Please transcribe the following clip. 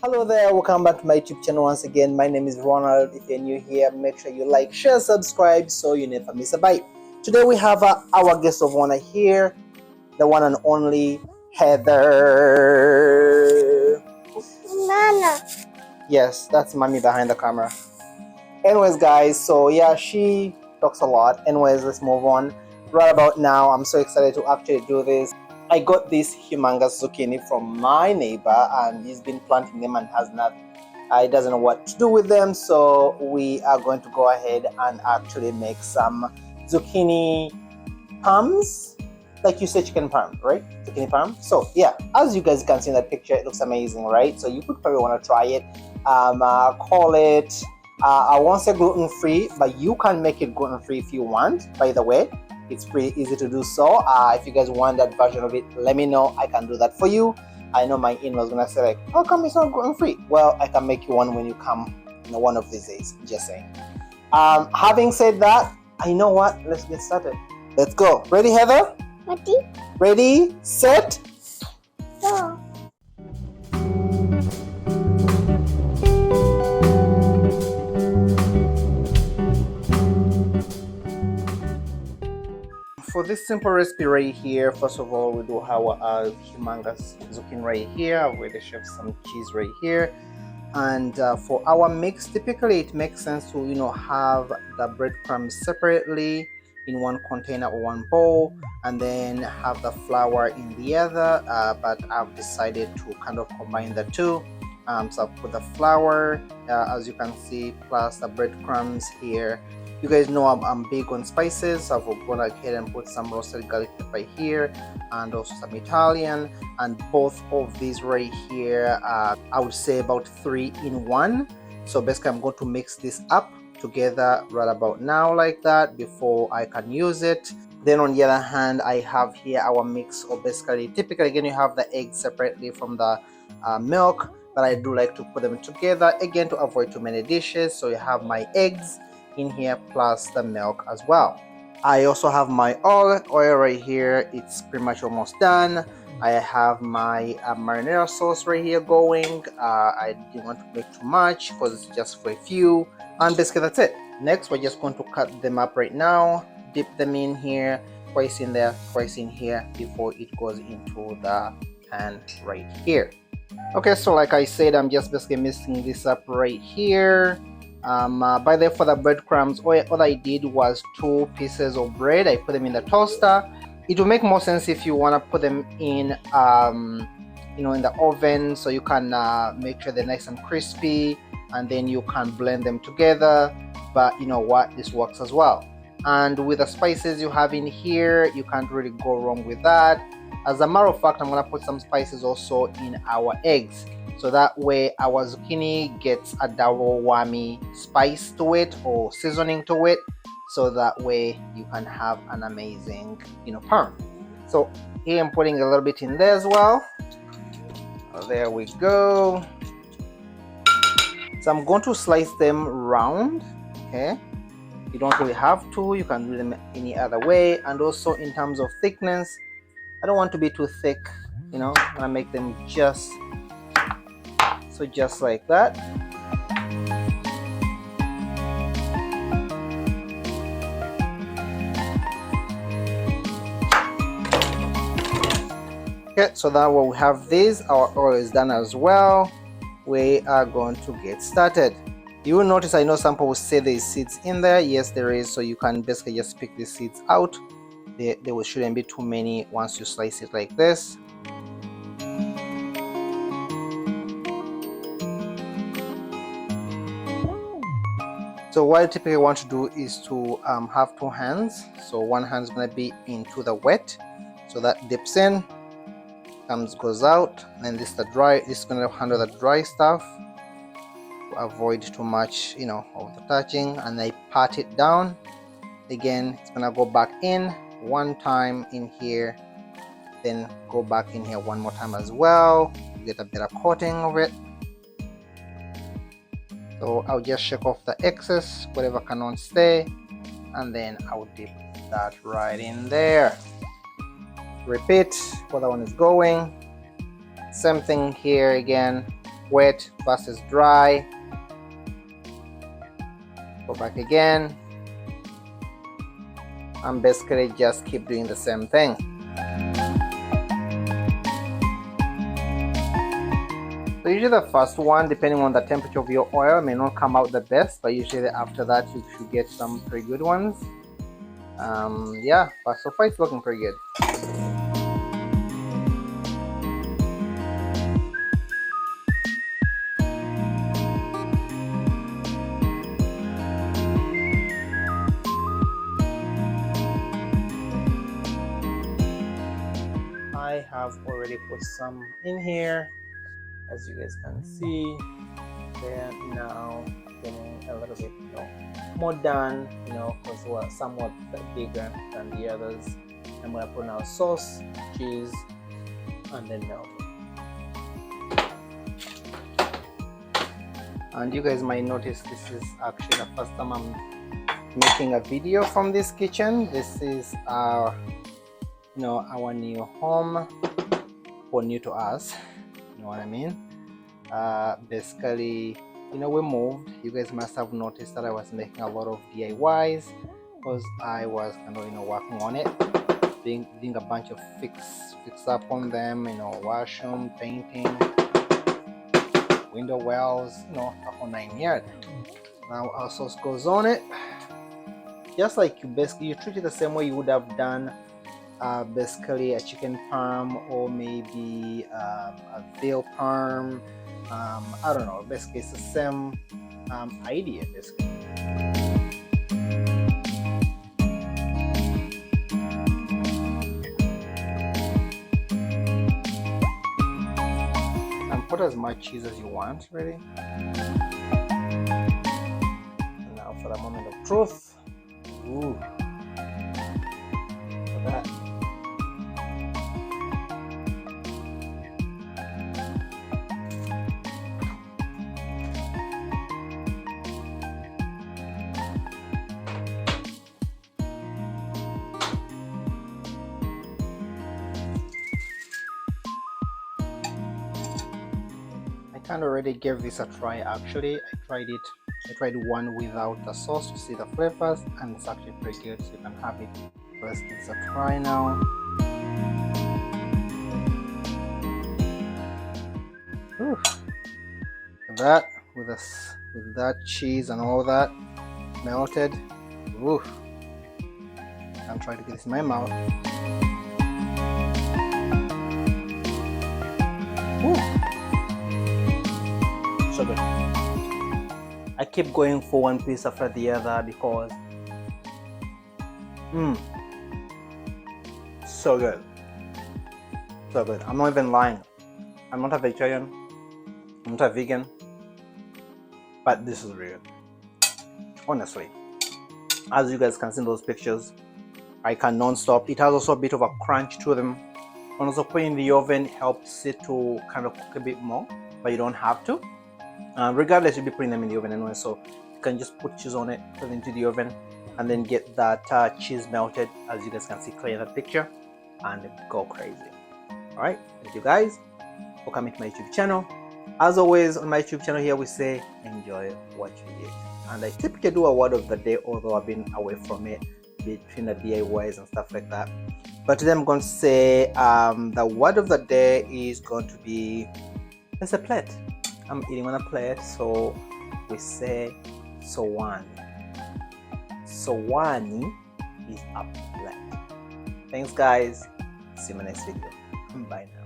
Hello there, welcome back to my YouTube channel once again. My name is Ronald. If you're new here, make sure you like, share, subscribe so you never miss a bite. Today we have our guest of honor here, the one and only Heather. Mama. Yes, that's mommy behind the camera. Anyways guys, so yeah, she talks a lot. Anyways, let's move on. Right about now, I'm so excited to actually do this. I got this humongous zucchini from my neighbor and he's been planting them and he doesn't know what to do with them, so we are going to go ahead and actually make some zucchini parms, like you say chicken parm, right? Zucchini parm. So yeah, as you guys can see in that picture, it looks amazing, right? So you could probably want to try it. Call it I won't say gluten-free, but you can make it gluten-free if you want, by the way. It's pretty easy to do so. If you guys want that version of it, let me know. I can do that for you. I know my in-laws gonna say like, how come it's not gluten-free? Well, I can make you one when you come, one of these days. Just saying. Having said that, I know what. Let's get started. Let's go. Ready, Heather? Ready? Ready, set, Go. For this simple recipe right here, first of all, we do have our humongous zucchini right here. I've already shaved some cheese right here. And for our mix, typically it makes sense to have the breadcrumbs separately in one container or one bowl, and then have the flour in the other. But I've decided to kind of combine the two. So I've put the flour, as you can see, plus the breadcrumbs here. You guys know I'm big on spices, so I've gone ahead and put some roasted garlic pepper here and also some Italian, and both of these right here, I would say about 3 in 1. So basically I'm going to mix this up together right about now like that before I can use it. Then on the other hand, I have here our mix of basically, typically again you have the eggs separately from the milk, but I do like to put them together again to avoid too many dishes. So you have my eggs in here plus the milk as well. I also have my oil right here. It's pretty much almost done. I have my marinara sauce right here going. I didn't want to make too much because it's just for a few, and basically that's it. Next, we're just going to cut them up right now, dip them in here, twice in there, twice in here before it goes into the pan right here. Okay, so like I said, I'm just basically mixing this up right here. By the way, for the breadcrumbs, all I did was 2 pieces of bread. I put them in the toaster. It will make more sense if you want to put them in in the oven, so you can make sure they're nice and crispy, and then you can blend them together. But you know what, this works as well. And with the spices you have in here, you can't really go wrong with that. As a matter of fact, I'm gonna put some spices also in our eggs, so that way our zucchini gets a double whammy spice to it or seasoning to it, so that way you can have an amazing parm. So here I'm putting a little bit in there as well. There we go. So I'm going to slice them round. Okay, you don't really have to, you can do them any other way. And also in terms of thickness, I don't want to be too thick, I'm gonna make them just like that. Okay, so now we have this, our oil is done as well. We are going to get started. You will notice, I know some people say there's seeds in there. Yes, there is, so you can basically just pick the seeds out. There shouldn't be too many once you slice it like this. So what I typically want to do is to have 2 hands. So one hand is going to be into the wet, so that dips in, goes out, and this is the dry. This is going to handle the dry stuff to avoid too much of the touching, and I pat it down. Again, it's going to go back in one time in here, then go back in here one more time as well to get a better coating of it. So I'll just shake off the excess, whatever cannot stay, and then I'll dip that right in there. Repeat, the other one is going. Same thing here again. wet versus dry. Go back again, and basically just keep doing the same thing. So usually the first one, depending on the temperature of your oil, may not come out the best, but usually after that you should get some pretty good ones. Yeah, but so far it's looking pretty good. I have already put some in here, as you guys can see. They're now getting a little bit, more done, because we're somewhat bigger than the others. I'm gonna put now sauce, cheese, and then milk. And you guys might notice this is actually the first time I'm making a video from this kitchen. This is our our new home, or new to us, you know what I mean. Basically, we moved. You guys must have noticed that I was making a lot of DIYs because I was kind of working on it, doing a bunch of fix up on them, wash them, painting, window wells, the whole 9 yards. Now our sauce goes on it, just like you treat it the same way you would have done basically a chicken parm, or maybe a veal parm. I don't know, basically it's the same idea basically. And put as much cheese as you want, really. And now for the moment of truth. Ooh. Look at that. I already gave this a try. Actually, I tried one without the sauce to see the flavors, and it's actually pretty good, so you can have it. Let's give this a try now. Ooh. That with that cheese and all that melted. Ooh. I'm trying to get this in my mouth. Ooh. So good. I keep going for one piece after the other because so good. So good. I'm not even lying. I'm not a vegetarian. I'm not a vegan. But this is real. Honestly. As you guys can see in those pictures, I can non-stop. It has also a bit of a crunch to them. And also putting in the oven helps it to kind of cook a bit more, but you don't have to. Regardless, you'll be putting them in the oven anyway, so you can just put cheese on it, put it into the oven, and then get that cheese melted, as you guys can see clear in that picture, and go crazy. Alright, thank you guys for coming to my YouTube channel. As always, on my YouTube channel here, we say enjoy what you eat. And I typically do a word of the day, although I've been away from it between the DIYs and stuff like that. But today I'm going to say the word of the day is going to be, it's a plate. I'm eating on a plate, so we say sowani. Sowani is a plate. Thanks guys. See you in my next video. Bye now.